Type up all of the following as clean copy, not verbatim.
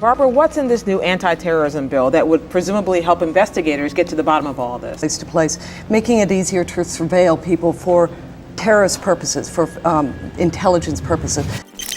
Barbara, what's in this new anti-terrorism bill that would presumably help investigators get to the bottom of all of this? Place to place, making it easier to surveil people for terrorist purposes, for intelligence purposes.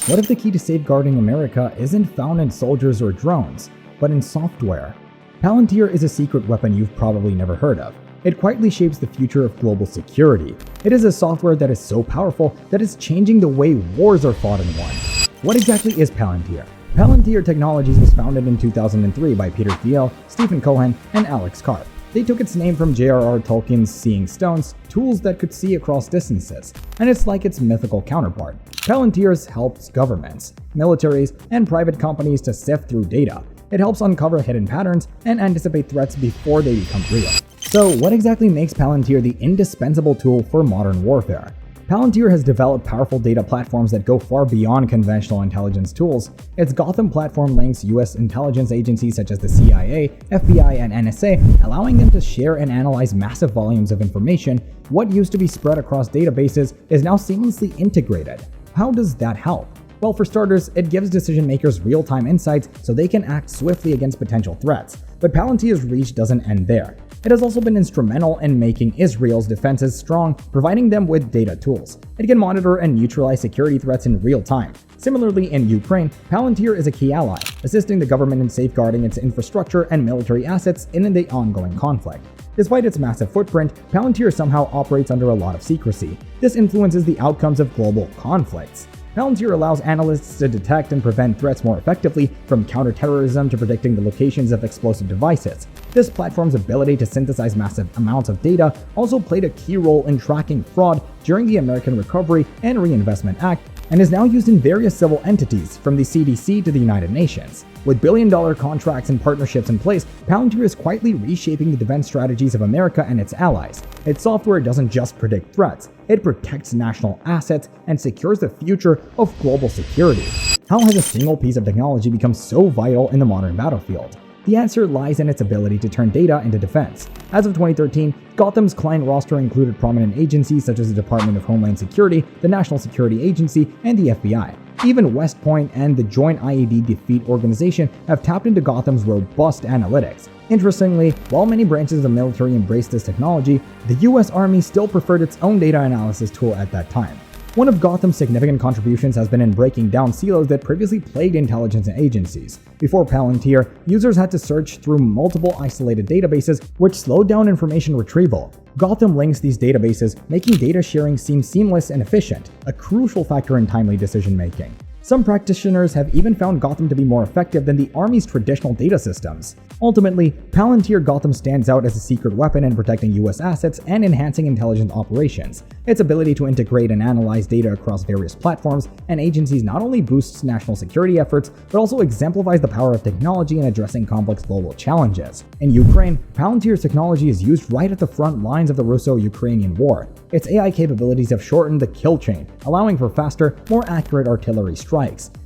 What if the key to safeguarding America isn't found in soldiers or drones, but in software? Palantir is a secret weapon you've probably never heard of. It quietly shapes the future of global security. It is a software that is so powerful that it's changing the way wars are fought and won. What exactly is Palantir? Palantir Technologies was founded in 2003 by Peter Thiel, Stephen Cohen, and Alex Karp. They took its name from J.R.R. Tolkien's Seeing Stones, tools that could see across distances, and it's like its mythical counterpart. Palantir helps governments, militaries, and private companies to sift through data. It helps uncover hidden patterns and anticipate threats before they become real. So what exactly makes Palantir the indispensable tool for modern warfare? Palantir has developed powerful data platforms that go far beyond conventional intelligence tools. Its Gotham platform links US intelligence agencies such as the CIA, FBI, and NSA, allowing them to share and analyze massive volumes of information. What used to be spread across databases is now seamlessly integrated. How does that help? Well, for starters, it gives decision makers real-time insights so they can act swiftly against potential threats. But Palantir's reach doesn't end there. It has also been instrumental in making Israel's defenses strong, providing them with data tools. It can monitor and neutralize security threats in real time. Similarly, in Ukraine, Palantir is a key ally, assisting the government in safeguarding its infrastructure and military assets in the ongoing conflict. Despite its massive footprint, Palantir somehow operates under a lot of secrecy. This influences the outcomes of global conflicts. Palantir allows analysts to detect and prevent threats more effectively, from counter-terrorism to predicting the locations of explosive devices. This platform's ability to synthesize massive amounts of data also played a key role in tracking fraud during the American Recovery and Reinvestment Act, and is now used in various civil entities, from the CDC to the United Nations. With billion-dollar contracts and partnerships in place, Palantir is quietly reshaping the defense strategies of America and its allies. Its software doesn't just predict threats, it protects national assets and secures the future of global security. How has a single piece of technology become so vital in the modern battlefield? The answer lies in its ability to turn data into defense. As of 2013, Gotham's client roster included prominent agencies such as the Department of Homeland Security, the National Security Agency, and the FBI. Even West Point and the Joint IED Defeat Organization have tapped into Gotham's robust analytics. Interestingly, while many branches of the military embraced this technology, the US Army still preferred its own data analysis tool at that time. One of Gotham's significant contributions has been in breaking down silos that previously plagued intelligence agencies. Before Palantir, users had to search through multiple isolated databases, which slowed down information retrieval. Gotham links these databases, making data sharing seem seamless and efficient, a crucial factor in timely decision-making. Some practitioners have even found Gotham to be more effective than the Army's traditional data systems. Ultimately, Palantir Gotham stands out as a secret weapon in protecting US assets and enhancing intelligence operations. Its ability to integrate and analyze data across various platforms and agencies not only boosts national security efforts, but also exemplifies the power of technology in addressing complex global challenges. In Ukraine, Palantir's technology is used right at the front lines of the Russo-Ukrainian war. Its AI capabilities have shortened the kill chain, allowing for faster, more accurate artillery strikes.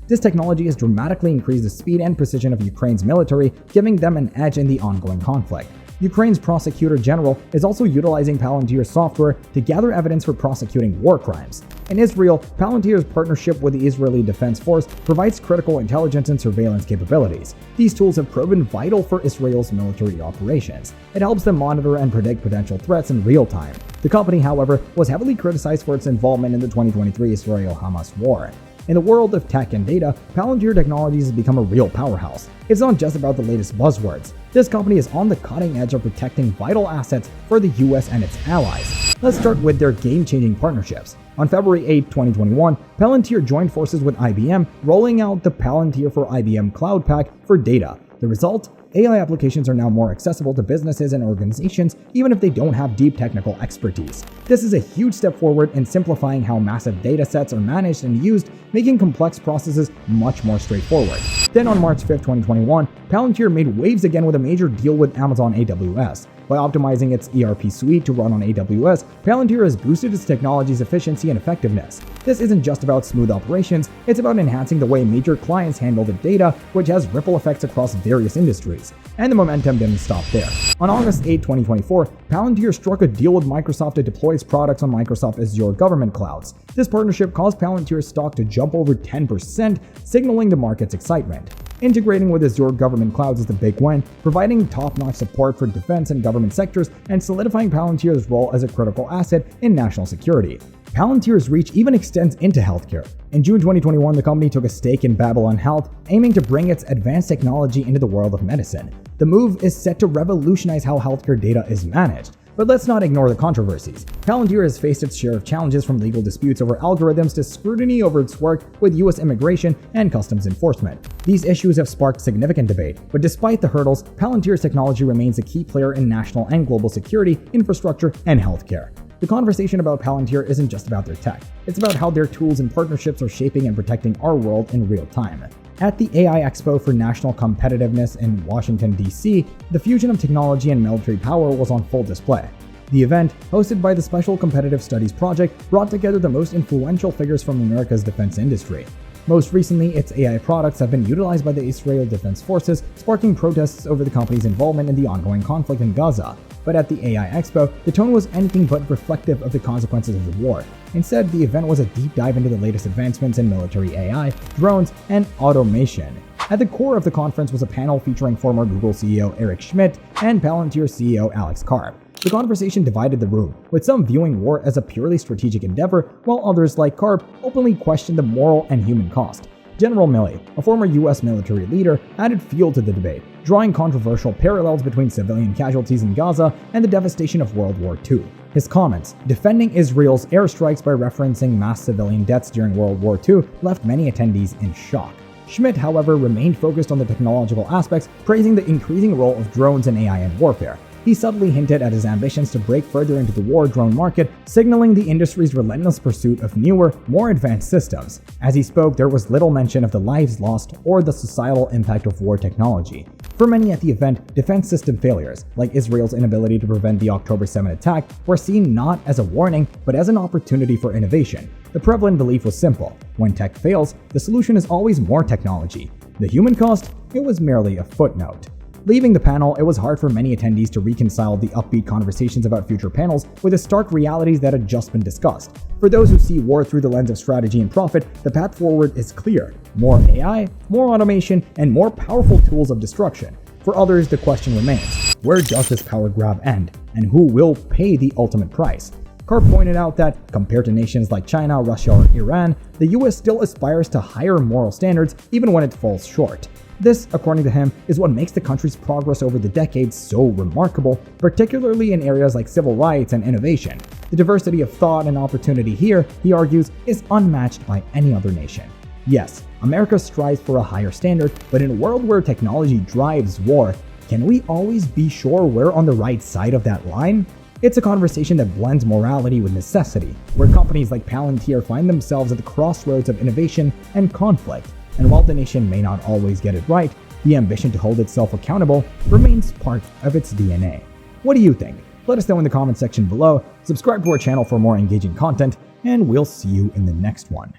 This technology has dramatically increased the speed and precision of Ukraine's military, giving them an edge in the ongoing conflict. Ukraine's prosecutor general is also utilizing Palantir's software to gather evidence for prosecuting war crimes. In Israel, Palantir's partnership with the Israeli Defense Force provides critical intelligence and surveillance capabilities. These tools have proven vital for Israel's military operations. It helps them monitor and predict potential threats in real time. The company, however, was heavily criticized for its involvement in the 2023 Israel-Hamas war. In the world of tech and data, Palantir Technologies has become a real powerhouse. It's not just about the latest buzzwords. This company is on the cutting edge of protecting vital assets for the US and its allies. Let's start with their game-changing partnerships. On February 8, 2021, Palantir joined forces with IBM, rolling out the Palantir for IBM Cloud Pack for data. The result? AI applications are now more accessible to businesses and organizations, even if they don't have deep technical expertise. This is a huge step forward in simplifying how massive data sets are managed and used, making complex processes much more straightforward. Then on March 5, 2021, Palantir made waves again with a major deal with Amazon AWS. By optimizing its ERP suite to run on AWS, Palantir has boosted its technology's efficiency and effectiveness. This isn't just about smooth operations, it's about enhancing the way major clients handle the data, which has ripple effects across various industries. And the momentum didn't stop there. On August 8, 2024, Palantir struck a deal with Microsoft to deploy its products on Microsoft Azure government clouds. This partnership caused Palantir's stock to jump over 10%, signaling the market's excitement. Integrating with Azure government clouds is the big win, providing top-notch support for defense and government sectors and solidifying Palantir's role as a critical asset in national security. Palantir's reach even extends into healthcare. In June 2021, the company took a stake in Babylon Health, aiming to bring its advanced technology into the world of medicine. The move is set to revolutionize how healthcare data is managed. But let's not ignore the controversies. Palantir has faced its share of challenges, from legal disputes over algorithms to scrutiny over its work with US immigration and customs enforcement. These issues have sparked significant debate, but despite the hurdles, Palantir's technology remains a key player in national and global security, infrastructure, and healthcare. The conversation about Palantir isn't just about their tech. It's about how their tools and partnerships are shaping and protecting our world in real time. At the AI Expo for National Competitiveness in Washington, D.C., the fusion of technology and military power was on full display. The event, hosted by the Special Competitive Studies Project, brought together the most influential figures from America's defense industry. Most recently, its AI products have been utilized by the Israel Defense Forces, sparking protests over the company's involvement in the ongoing conflict in Gaza. But at the AI Expo, the tone was anything but reflective of the consequences of the war. Instead, the event was a deep dive into the latest advancements in military AI, drones, and automation. At the core of the conference was a panel featuring former Google CEO Eric Schmidt and Palantir CEO Alex Karp. The conversation divided the room, with some viewing war as a purely strategic endeavor, while others, like Karp, openly questioned the moral and human cost. General Milley, a former US military leader, added fuel to the debate, drawing controversial parallels between civilian casualties in Gaza and the devastation of World War II. His comments, defending Israel's airstrikes by referencing mass civilian deaths during World War II, left many attendees in shock. Schmidt, however, remained focused on the technological aspects, praising the increasing role of drones and AI in warfare. He subtly hinted at his ambitions to break further into the war drone market, signaling the industry's relentless pursuit of newer, more advanced systems. As he spoke, there was little mention of the lives lost or the societal impact of war technology. For many at the event, defense system failures, like Israel's inability to prevent the October 7 attack, were seen not as a warning, but as an opportunity for innovation. The prevalent belief was simple: when tech fails, the solution is always more technology. The human cost? It was merely a footnote. Leaving the panel, it was hard for many attendees to reconcile the upbeat conversations about future panels with the stark realities that had just been discussed. For those who see war through the lens of strategy and profit, the path forward is clear: more AI, more automation, and more powerful tools of destruction. For others, the question remains: where does this power grab end, and who will pay the ultimate price? Karp pointed out that, compared to nations like China, Russia, or Iran, the US still aspires to higher moral standards even when it falls short. This, according to him, is what makes the country's progress over the decades so remarkable, particularly in areas like civil rights and innovation. The diversity of thought and opportunity here, he argues, is unmatched by any other nation. Yes, America strives for a higher standard, but in a world where technology drives war, can we always be sure we're on the right side of that line? It's a conversation that blends morality with necessity, where companies like Palantir find themselves at the crossroads of innovation and conflict. And while the nation may not always get it right, the ambition to hold itself accountable remains part of its DNA. What do you think? Let us know in the comment section below, subscribe to our channel for more engaging content, and we'll see you in the next one.